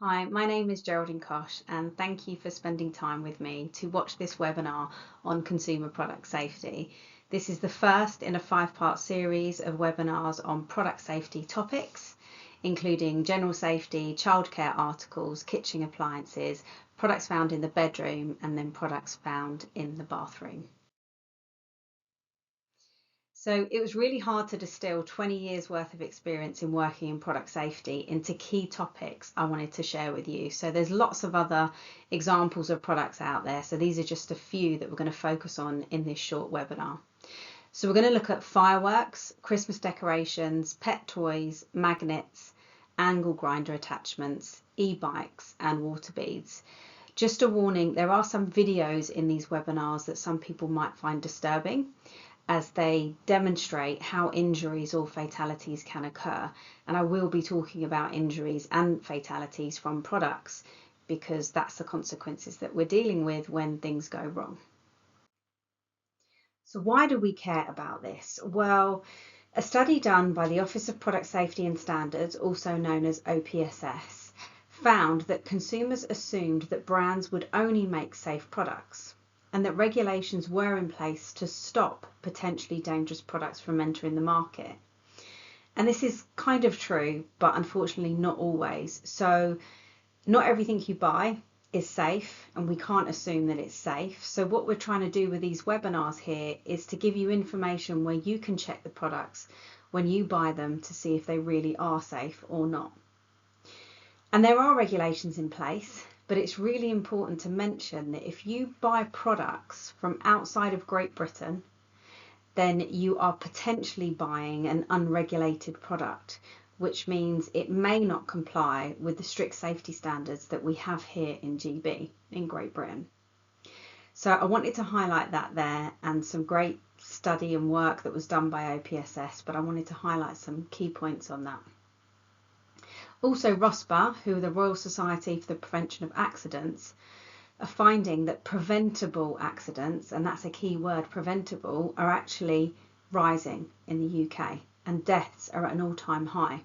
Hi, my name is Geraldine Kosh, and thank you for spending time with me to watch this webinar on consumer product safety. This is the first in a 5-part series of webinars on product safety topics, including general safety, childcare articles, kitchen appliances, products found in the bedroom, and then products found in the bathroom. So it was really hard to distill 20 years worth of experience in working in product safety into key topics I wanted to share with you. So there's lots of other examples of products out there. So these are just a few that we're going to focus on in this short webinar. So we're going to look at fireworks, Christmas decorations, pet toys, magnets, angle grinder attachments, e-bikes and water beads. Just a warning, there are some videos in these webinars that some people might find disturbing, as they demonstrate how injuries or fatalities can occur. And I will be talking about injuries and fatalities from products because that's the consequences that we're dealing with when things go wrong. So why do we care about this? Well, a study done by the Office of Product Safety and Standards, also known as OPSS, found that consumers assumed that brands would only make safe products, and that regulations were in place to stop potentially dangerous products from entering the market. And this is kind of true, but unfortunately not always. So not everything you buy is safe, and we can't assume that it's safe. So what we're trying to do with these webinars here is to give you information where you can check the products when you buy them to see if they really are safe or not. And there are regulations in place, but it's really important to mention that if you buy products from outside of Great Britain, then you are potentially buying an unregulated product, which means it may not comply with the strict safety standards that we have here in GB, in Great Britain. So I wanted to highlight that there, and some great study and work that was done by OPSS, but I wanted to highlight some key points on that. Also, ROSPA, who are the Royal Society for the Prevention of Accidents, are finding that preventable accidents, and that's a key word, preventable, are actually rising in the UK, and deaths are at an all-time high.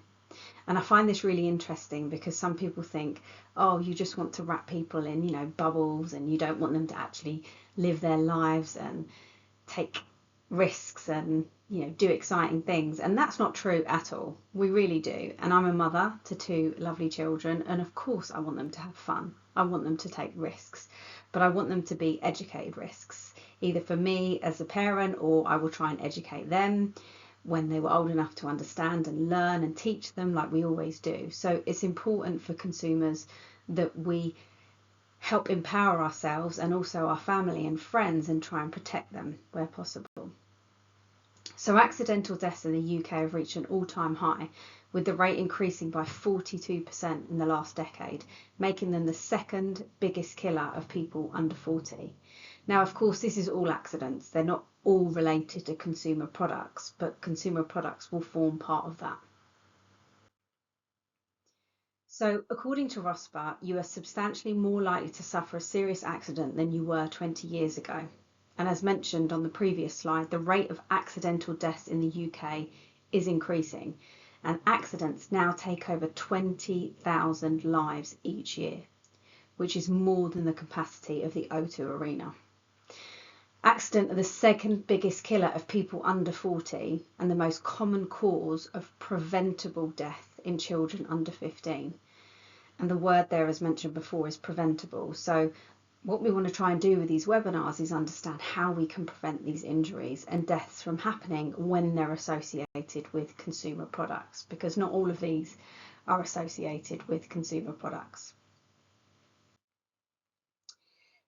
And I find this really interesting because some people think, oh, you just want to wrap people in, bubbles, and you don't want them to actually live their lives and take risks and do exciting things. And that's not true at all. We really do. And I'm a mother to 2 lovely children, and of course I want them to have fun. I want them to take risks, but I want them to be educated risks, either for me as a parent, or I will try and educate them when they were old enough to understand and learn and teach them, like we always do. So it's important for consumers that we help empower ourselves and also our family and friends and try and protect them where possible. So accidental deaths in the UK have reached an all-time high, with the rate increasing by 42% in the last decade, making them the second biggest killer of people under 40. Now, of course, this is all accidents. They're not all related to consumer products, but consumer products will form part of that. So according to ROSPA, you are substantially more likely to suffer a serious accident than you were 20 years ago. And as mentioned on the previous slide, the rate of accidental deaths in the UK is increasing, and accidents now take over 20,000 lives each year, which is more than the capacity of the O2 Arena. Accidents are the second biggest killer of people under 40 and the most common cause of preventable death in children under 15. And the word there, as mentioned before, is preventable. So what we want to try and do with these webinars is understand how we can prevent these injuries and deaths from happening when they're associated with consumer products, because not all of these are associated with consumer products.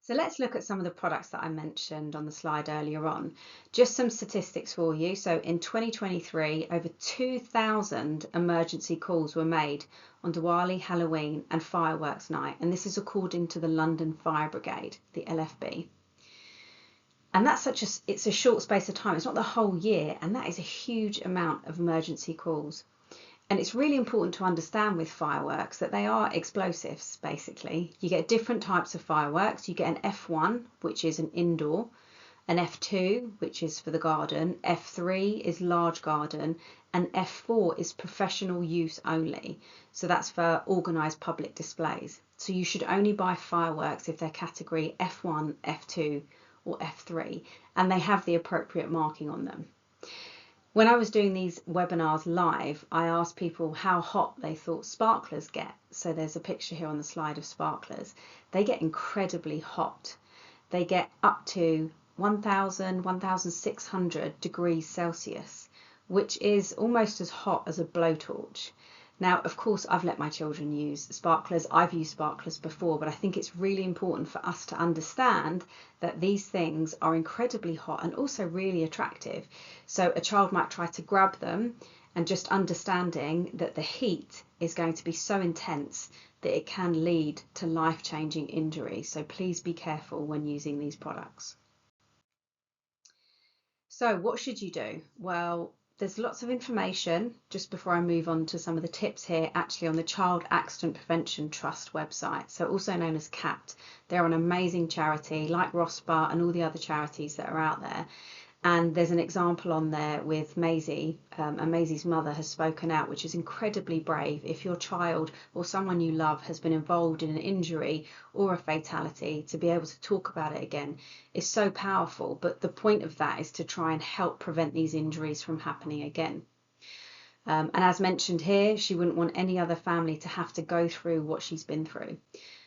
So let's look at some of the products that I mentioned on the slide earlier on. Just some statistics for you. So in 2023, over 2,000 emergency calls were made on Diwali, Halloween and fireworks night. And this is according to the London Fire Brigade, the LFB. And that's it's a short space of time. It's not the whole year. And that is a huge amount of emergency calls. And it's really important to understand with fireworks that they are explosives, basically. You get different types of fireworks. You get an F1, which is an indoor, an F2, which is for the garden, F3 is large garden, and F4 is professional use only. So that's for organised public displays. So you should only buy fireworks if they're category F1, F2 or F3, and they have the appropriate marking on them. When I was doing these webinars live, I asked people how hot they thought sparklers get. So there's a picture here on the slide of sparklers. They get incredibly hot. They get up to 1,000, 1,600 degrees Celsius, which is almost as hot as a blowtorch. Now, of course, I've let my children use sparklers. I've used sparklers before, but I think it's really important for us to understand that these things are incredibly hot and also really attractive. So a child might try to grab them, and just understanding that the heat is going to be so intense that it can lead to life-changing injury. So please be careful when using these products. So what should you do? Well, there's lots of information just before I move on to some of the tips here, actually on the Child Accident Prevention Trust website, so also known as CAPT. They're an amazing charity like ROSPA and all the other charities that are out there. And there's an example on there with Maisie, and Maisie's mother has spoken out, which is incredibly brave. If your child or someone you love has been involved in an injury or a fatality, to be able to talk about it again is so powerful. But the point of that is to try and help prevent these injuries from happening again. And as mentioned here, she wouldn't want any other family to have to go through what she's been through.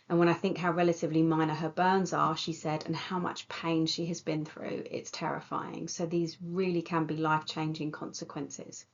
And when I think how relatively minor her burns are, she said, and how much pain she has been through, it's terrifying. So these really can be life-changing consequences.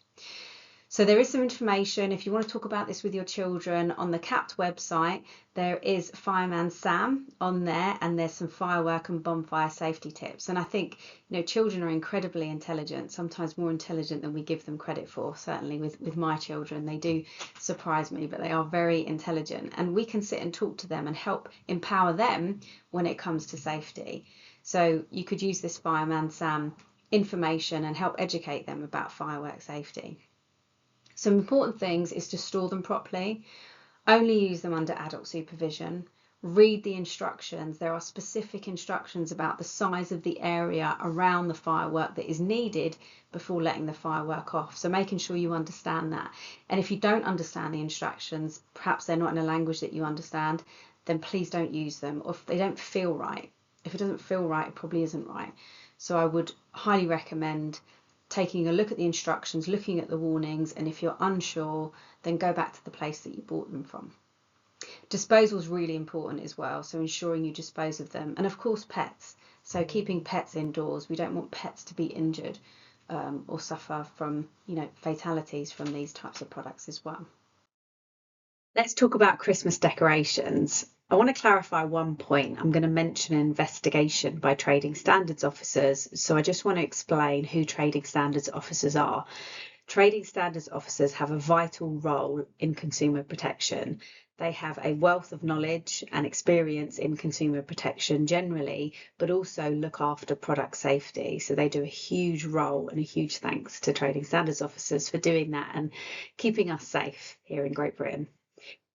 So there is some information, if you want to talk about this with your children, on the CAPT website. There is Fireman Sam on there, and there's some firework and bonfire safety tips. And I think, children are incredibly intelligent, sometimes more intelligent than we give them credit for. Certainly with my children, they do surprise me, but they are very intelligent, and we can sit and talk to them and help empower them when it comes to safety. So you could use this Fireman Sam information and help educate them about firework safety. Some important things is to store them properly, only use them under adult supervision, read the instructions. There are specific instructions about the size of the area around the firework that is needed before letting the firework off. So making sure you understand that. And if you don't understand the instructions, perhaps they're not in a language that you understand, then please don't use them. Or if they don't feel right, if it doesn't feel right, it probably isn't right. So I would highly recommend taking a look at the instructions, looking at the warnings, and if you're unsure, then go back to the place that you bought them from. Disposal is really important as well, so ensuring you dispose of them. And of course, pets. So keeping pets indoors. We don't want pets to be injured or suffer from, fatalities from these types of products as well. Let's talk about Christmas decorations. I want to clarify one point. I'm going to mention an investigation by trading standards officers. So I just want to explain who trading standards officers are. Trading standards officers have a vital role in consumer protection. They have a wealth of knowledge and experience in consumer protection generally, but also look after product safety. So they do a huge role, and a huge thanks to trading standards officers for doing that and keeping us safe here in Great Britain.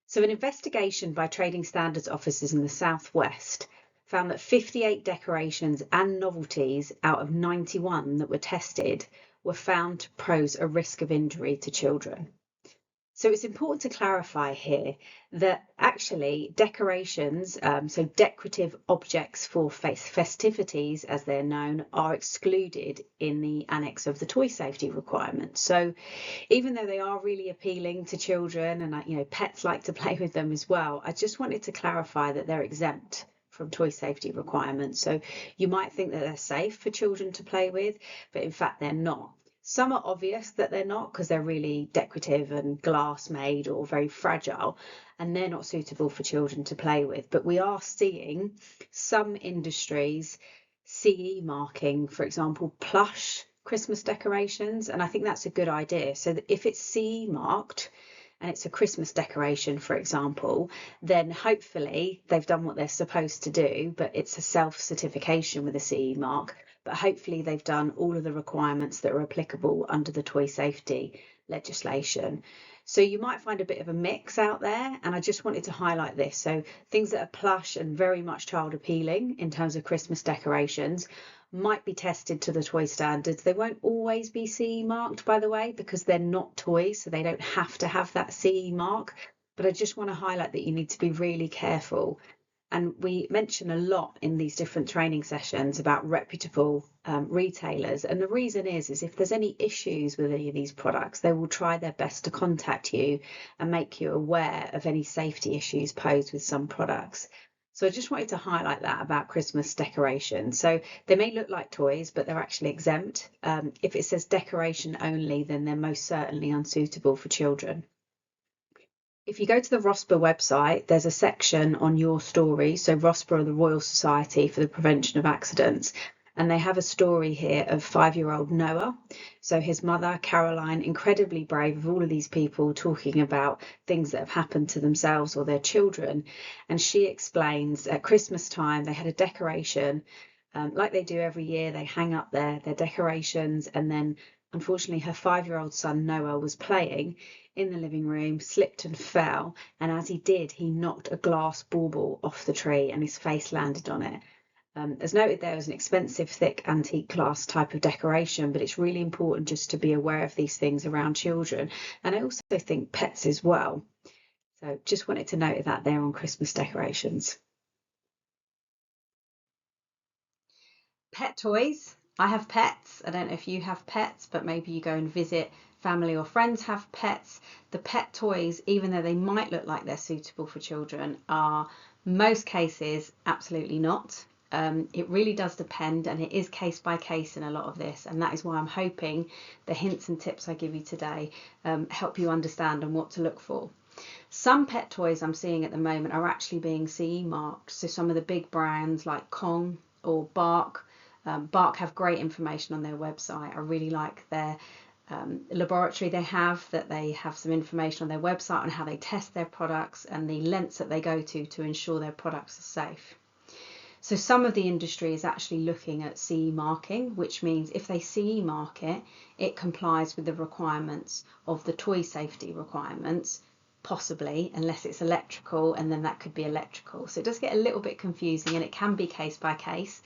So an investigation by trading standards officers in the Southwest found that 58 decorations and novelties out of 91 that were tested were found to pose a risk of injury to children. So it's important to clarify here that actually decorations, so decorative objects for festivities as they're known, are excluded in the annex of the toy safety requirements. So even though they are really appealing to children, and pets like to play with them as well, I just wanted to clarify that they're exempt from toy safety requirements. So you might think that they're safe for children to play with, but in fact they're not. Some are obvious that they're not because they're really decorative and glass made or very fragile, and they're not suitable for children to play with. But we are seeing some industries CE marking, for example, plush Christmas decorations, and I think that's a good idea. So that if it's CE marked and it's a Christmas decoration, for example, then hopefully they've done what they're supposed to do, but it's a self-certification with a CE mark. But hopefully they've done all of the requirements that are applicable under the toy safety legislation. So you might find a bit of a mix out there, and I just wanted to highlight this. So things that are plush and very much child appealing in terms of Christmas decorations might be tested to the toy standards. They won't always be CE marked, by the way, because they're not toys, so they don't have to have that CE mark. But I just want to highlight that you need to be really careful. And we mention a lot in these different training sessions about reputable retailers. And the reason is if there's any issues with any of these products, they will try their best to contact you and make you aware of any safety issues posed with some products. So I just wanted to highlight that about Christmas decorations. So they may look like toys, but they're actually exempt. If it says decoration only, then they're most certainly unsuitable for children. If you go to the ROSPA website, there's a section on your story. So ROSPA are the Royal Society for the Prevention of Accidents. And they have a story here of 5-year-old Noah. So his mother, Caroline, incredibly brave of all of these people talking about things that have happened to themselves or their children. And she explains at Christmas time, they had a decoration like they do every year. They hang up their decorations, and then unfortunately her 5-year-old son Noah was playing in the living room, slipped and fell, and as he did, he knocked a glass bauble off the tree and his face landed on it. As noted, there was an expensive, thick, antique glass type of decoration, but it's really important just to be aware of these things around children, and I also think pets as well. So just wanted to note that there on Christmas decorations. Pet toys. I have pets. I don't know if you have pets, but maybe you go and visit family or friends have pets. The pet toys, even though they might look like they're suitable for children, are most cases absolutely not. It really does depend, and it is case by case in a lot of this, and that is why I'm hoping the hints and tips I give you today help you understand and what to look for. Some pet toys I'm seeing at the moment are actually being CE marked, so some of the big brands like Kong or Bark. Bark have great information on their website. I really like their laboratory they have some information on their website on how they test their products and the lengths that they go to ensure their products are safe. So some of the industry is actually looking at CE marking, which means if they CE mark it, it complies with the requirements of the toy safety requirements, possibly, unless it's electrical, and then that could be electrical. So it does get a little bit confusing, and it can be case by case,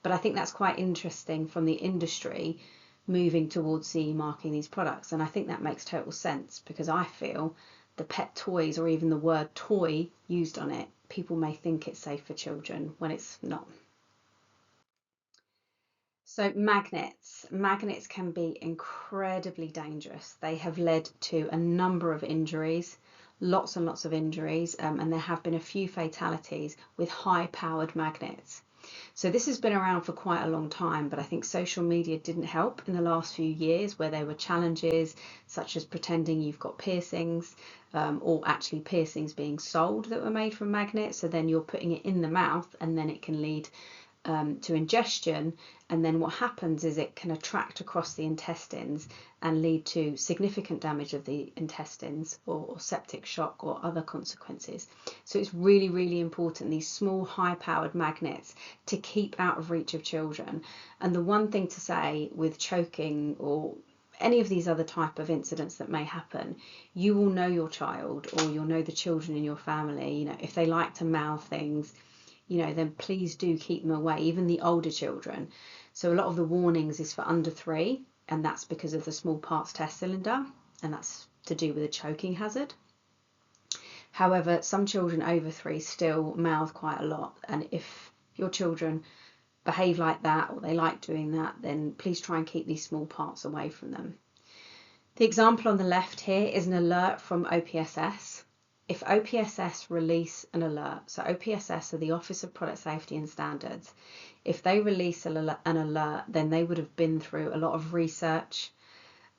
but I think that's quite interesting from the industry moving towards CE marking these products. And I think that makes total sense, because I feel the pet toys, or even the word toy used on it, people may think it's safe for children when it's not. So magnets can be incredibly dangerous. They have led to a number of injuries, lots and lots of injuries, and there have been a few fatalities with high-powered magnets. So this has been around for quite a long time, but I think social media didn't help in the last few years, where there were challenges such as pretending you've got piercings, or actually piercings being sold that were made from magnets. So then you're putting it in the mouth, and then it can lead to ingestion, and then what happens is it can attract across the intestines and lead to significant damage of the intestines, or septic shock or other consequences. So it's really, really important, these small high-powered magnets, to keep out of reach of children. And the one thing to say with choking or any of these other type of incidents that may happen, you will know your child, or you'll know the children in your family. You know, if they like to mouth things, then please do keep them away, even the older children. So a lot of the warnings is for under 3, and that's because of the small parts test cylinder, and that's to do with a choking hazard. However, some children over 3 still mouth quite a lot, and if your children behave like that, or they like doing that, then please try and keep these small parts away from them. The example on the left here is an alert from OPSS. If OPSS release an alert, so OPSS are the Office of Product Safety and Standards, if they release an alert, then they would have been through a lot of research,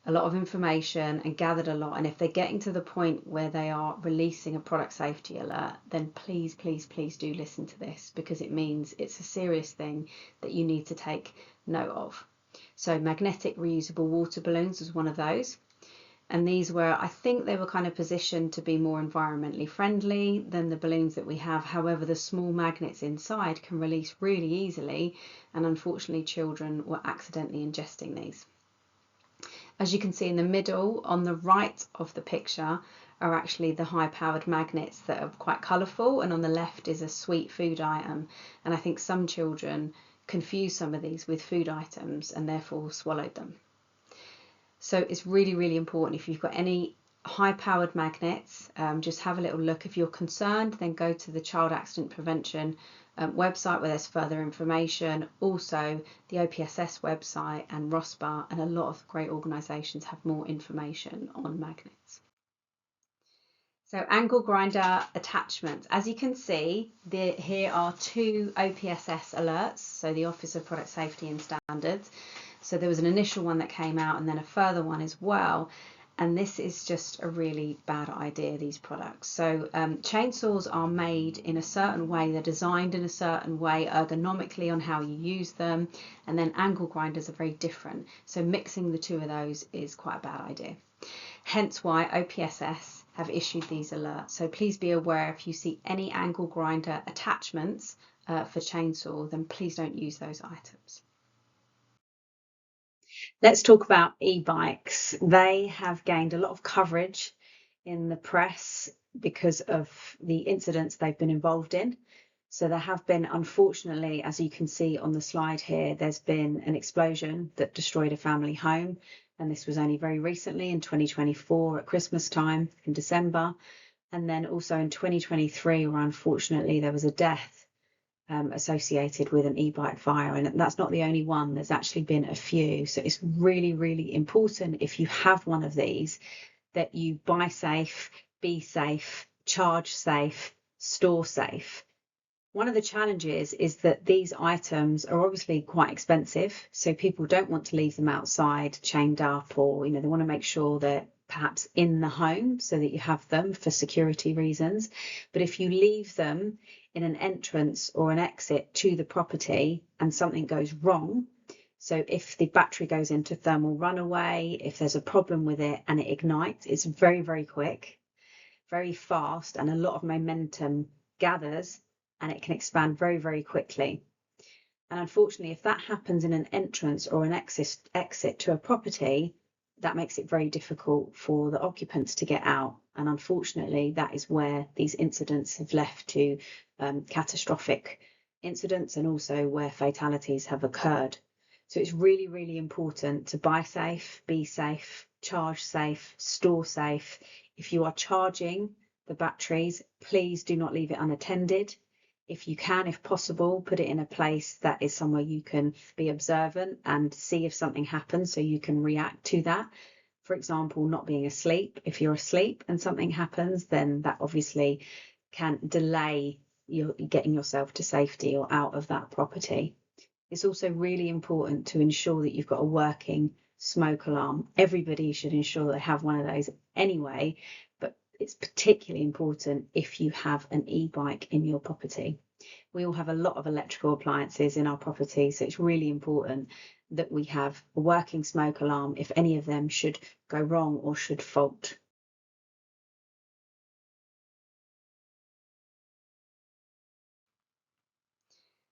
a lot of information, and gathered a lot. And if they're getting to the point where they are releasing a product safety alert, then please, please, please do listen to this, because it means it's a serious thing that you need to take note of. So magnetic reusable water balloons was one of those. And these were, I think they were kind of positioned to be more environmentally friendly than the balloons that we have. However, the small magnets inside can release really easily, and unfortunately children were accidentally ingesting these. As you can see in the middle, on the right of the picture, are actually the high-powered magnets that are quite colourful, and on the left is a sweet food item. And I think some children confuse some of these with food items and therefore swallowed them. So it's really, really important, if you've got any high-powered magnets, just have a little look. If you're concerned, then go to the Child Accident Prevention website where there's further information. Also the OPSS website and ROSPA, and a lot of great organisations have more information on magnets. So angle grinder attachments. As you can see, here are 2 OPSS alerts, so the Office of Product Safety and Standards. So there was an initial one that came out and then a further one as well. And this is just a really bad idea, these products. So chainsaws are made in a certain way, they're designed in a certain way ergonomically on how you use them, and then angle grinders are very different. So mixing the 2 of those is quite a bad idea. Hence why OPSS have issued these alerts. So please be aware, if you see any angle grinder attachments for chainsaw, then please don't use those items. Let's talk about e-bikes. They have gained a lot of coverage in the press because of the incidents they've been involved in. So there have been, unfortunately, as you can see on the slide here, there's been an explosion that destroyed a family home. And this was only very recently in 2024 at Christmas time in December. And then also in 2023, where unfortunately there was a death associated with an e-bike fire, and that's not the only one. There's actually been a few. So it's really, really important, if you have one of these, that you buy safe, be safe, charge safe, store safe. One of the challenges is that these items are obviously quite expensive, so people don't want to leave them outside chained up, or they want to make sure they're perhaps in the home so that you have them for security reasons. But if you leave them in an entrance or an exit to the property and something goes wrong, so if the battery goes into thermal runaway, if there's a problem with it and it ignites, it's very, very quick, very fast, and a lot of momentum gathers and it can expand very, very quickly. And unfortunately, if that happens in an entrance or an exit to a property, that makes it very difficult for the occupants to get out. And unfortunately, that is where these incidents have left to catastrophic incidents, and also where fatalities have occurred. So it's really, really important to buy safe, be safe, charge safe, store safe. If you are charging the batteries, please do not leave it unattended. If you can, if possible, put it in a place that is somewhere you can be observant and see if something happens, so you can react to that. For example, not being asleep. If you're asleep and something happens, then that obviously can delay you getting yourself to safety or out of that property. It's also really important to ensure that you've got a working smoke alarm. Everybody should ensure they have one of those anyway, but it's particularly important if you have an e-bike in your property. We all have a lot of electrical appliances in our property, so it's really important that we have a working smoke alarm if any of them should go wrong or should fault.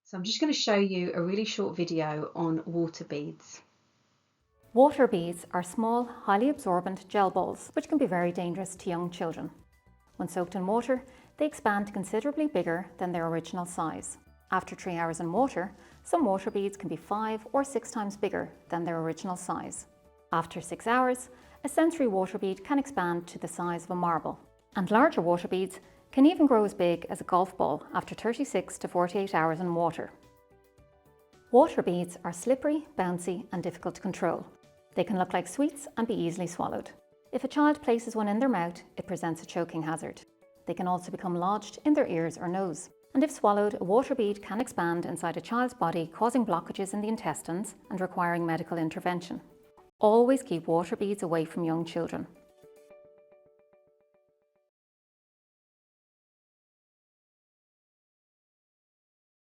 So I'm just going to show you a really short video on water beads. Water beads are small, highly absorbent gel balls, which can be very dangerous to young children. When soaked in water, they expand to considerably bigger than their original size. After 3 hours in water, some water beads can be 5 or 6 times bigger than their original size. After 6 hours, a sensory water bead can expand to the size of a marble. And larger water beads can even grow as big as a golf ball after 36 to 48 hours in water. Water beads are slippery, bouncy and difficult to control. They can look like sweets and be easily swallowed. If a child places one in their mouth, it presents a choking hazard. They can also become lodged in their ears or nose. And if swallowed, a water bead can expand inside a child's body, causing blockages in the intestines and requiring medical intervention. Always keep water beads away from young children.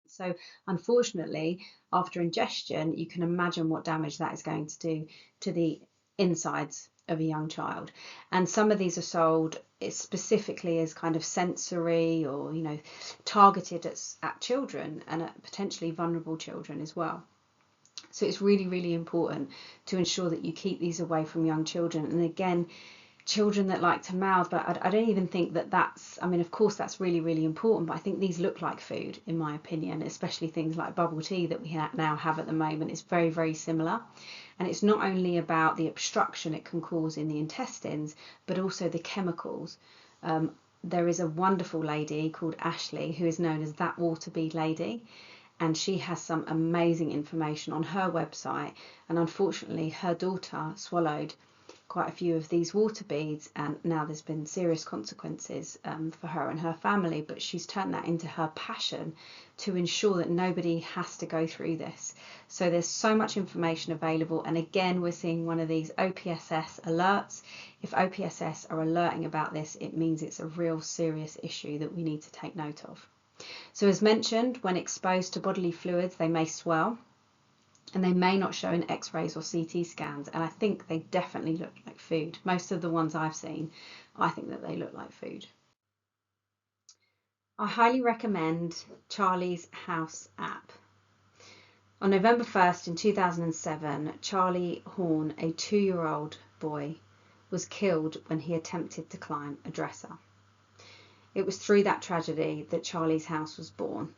So unfortunately, after ingestion, you can imagine what damage that is going to do to the insides of a young child. And some of these are sold specifically as kind of sensory or, targeted at children and at potentially vulnerable children as well. So it's really, really important to ensure that you keep these away from young children. And again, children that like to mouth, but I don't even think that that's, I mean, of course that's really, really important, but I think these look like food, in my opinion, especially things like bubble tea that we now have at the moment. It's very, very similar. And it's not only about the obstruction it can cause in the intestines, but also the chemicals. There is a wonderful lady called Ashley who is known as That Water Bead Lady, and she has some amazing information on her website. And unfortunately, her daughter swallowed quite a few of these water beads, and now there's been serious consequences for her and her family, but she's turned that into her passion to ensure that nobody has to go through this. So there's so much information available, and again, we're seeing one of these OPSS alerts. If OPSS are alerting about this, it means it's a real serious issue that we need to take note of. So as mentioned, when exposed to bodily fluids, they may swell, and they may not show in x-rays or CT scans, and I think they definitely look like food. Most of the ones I've seen, I think that they look like food. I highly recommend Charlie's House app. On November 1st in 2007, Charlie Horn, a 2-year-old boy, was killed when he attempted to climb a dresser. It was through that tragedy that Charlie's House was born.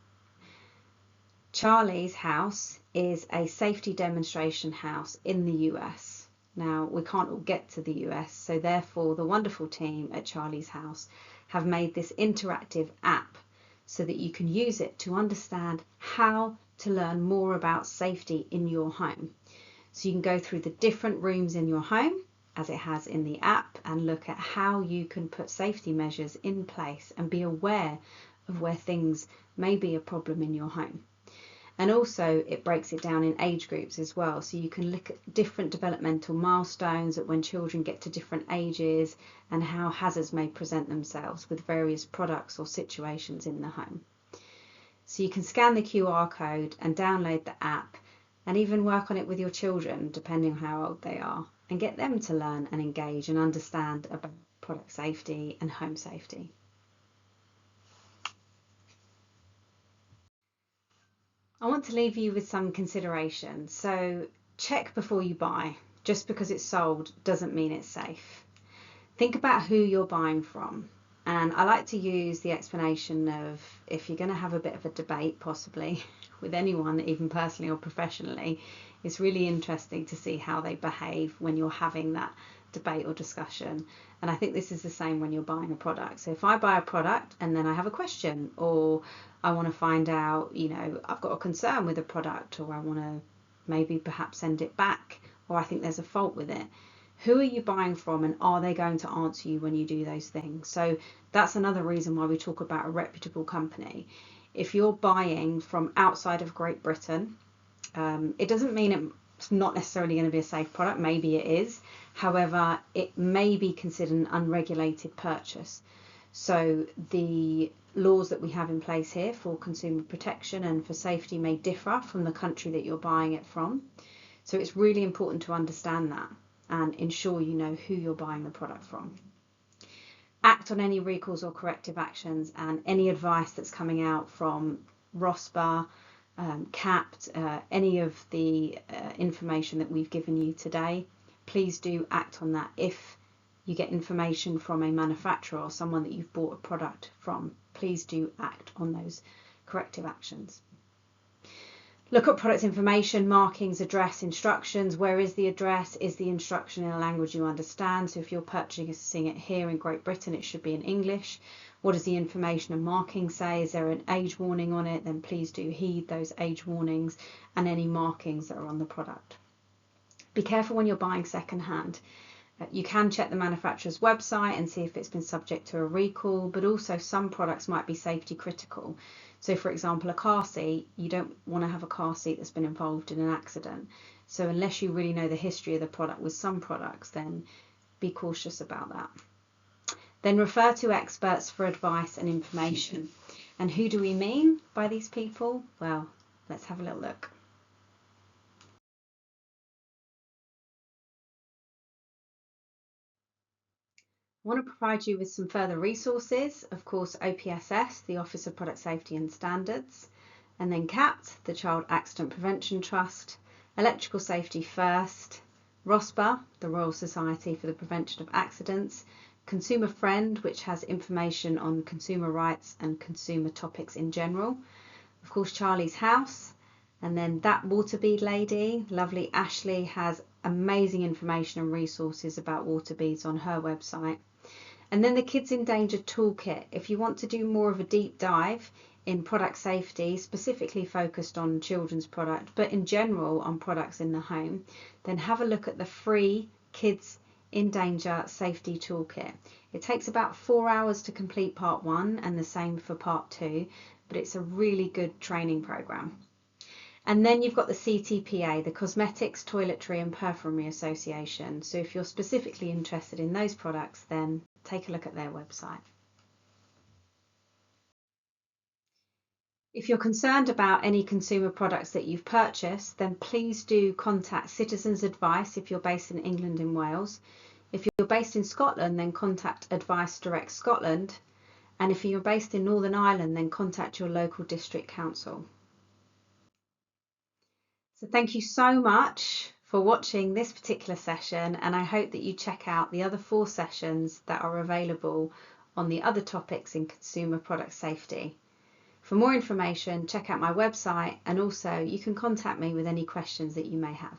Charlie's House is a safety demonstration house in the US. Now, we can't all get to the US, so therefore the wonderful team at Charlie's House have made this interactive app so that you can use it to understand how to learn more about safety in your home. So you can go through the different rooms in your home, as it has in the app, and look at how you can put safety measures in place and be aware of where things may be a problem in your home. And also it breaks it down in age groups as well, so you can look at different developmental milestones at when children get to different ages and how hazards may present themselves with various products or situations in the home. So you can scan the QR code and download the app and even work on it with your children, depending on how old they are, and get them to learn and engage and understand about product safety and home safety. I want to leave you with some consideration. So check before you buy. Just because it's sold doesn't mean it's safe. Think about who you're buying from. And I like to use the explanation of, if you're going to have a bit of a debate possibly with anyone, even personally or professionally, it's really interesting to see how they behave when you're having that debate or discussion. And I think this is the same when you're buying a product. So if I buy a product and then I have a question, or I want to find out, I've got a concern with a product, or I want to maybe perhaps send it back, or I think there's a fault with it, who are you buying from, and are they going to answer you when you do those things? So that's another reason why we talk about a reputable company. If you're buying from outside of Great Britain, it doesn't mean it's not necessarily going to be a safe product. Maybe it is. However, it may be considered an unregulated purchase. So the laws that we have in place here for consumer protection and for safety may differ from the country that you're buying it from. So it's really important to understand that and ensure you know who you're buying the product from. Act on any recalls or corrective actions, and any advice that's coming out from ROSPA, CAPT, any of the information that we've given you today, please do act on that. If you get information from a manufacturer or someone that you've bought a product from, please do act on those corrective actions. Look at product information, markings, address, instructions. Where is the address? Is the instruction in a language you understand? So if you're purchasing it here in Great Britain, it should be in English. What does the information and marking say? Is there an age warning on it? Then please do heed those age warnings and any markings that are on the product. Be careful when you're buying secondhand. You can check the manufacturer's website and see if it's been subject to a recall, but also some products might be safety critical. So for example, a car seat, you don't want to have a car seat that's been involved in an accident. So unless you really know the history of the product with some products, then be cautious about that. Then refer to experts for advice and information. And who do we mean by these people? Well, let's have a little look. I want to provide you with some further resources. Of course, OPSS, the Office of Product Safety and Standards, and then CAPT, the Child Accident Prevention Trust, Electrical Safety First, ROSPA, the Royal Society for the Prevention of Accidents, Consumer Friend, which has information on consumer rights and consumer topics in general, of course Charlie's House, and then That Water Bead Lady, lovely Ashley, has amazing information and resources about water beads on her website. And then the Kids in Danger Toolkit, if you want to do more of a deep dive in product safety, specifically focused on children's product, but in general on products in the home, then have a look at the free Kids in Danger Safety Toolkit. It takes about 4 hours to complete part 1 and the same for part 2, but it's a really good training program. And then you've got the CTPA, the Cosmetics, Toiletry and Perfumery Association. So if you're specifically interested in those products, then take a look at their website. If you're concerned about any consumer products that you've purchased, then please do contact Citizens Advice if you're based in England and Wales. If you're based in Scotland, then contact Advice Direct Scotland. And if you're based in Northern Ireland, then contact your local district council. So thank you so much for watching this particular session, and I hope that you check out the other 4 sessions that are available on the other topics in consumer product safety. For more information, check out my website, and also you can contact me with any questions that you may have.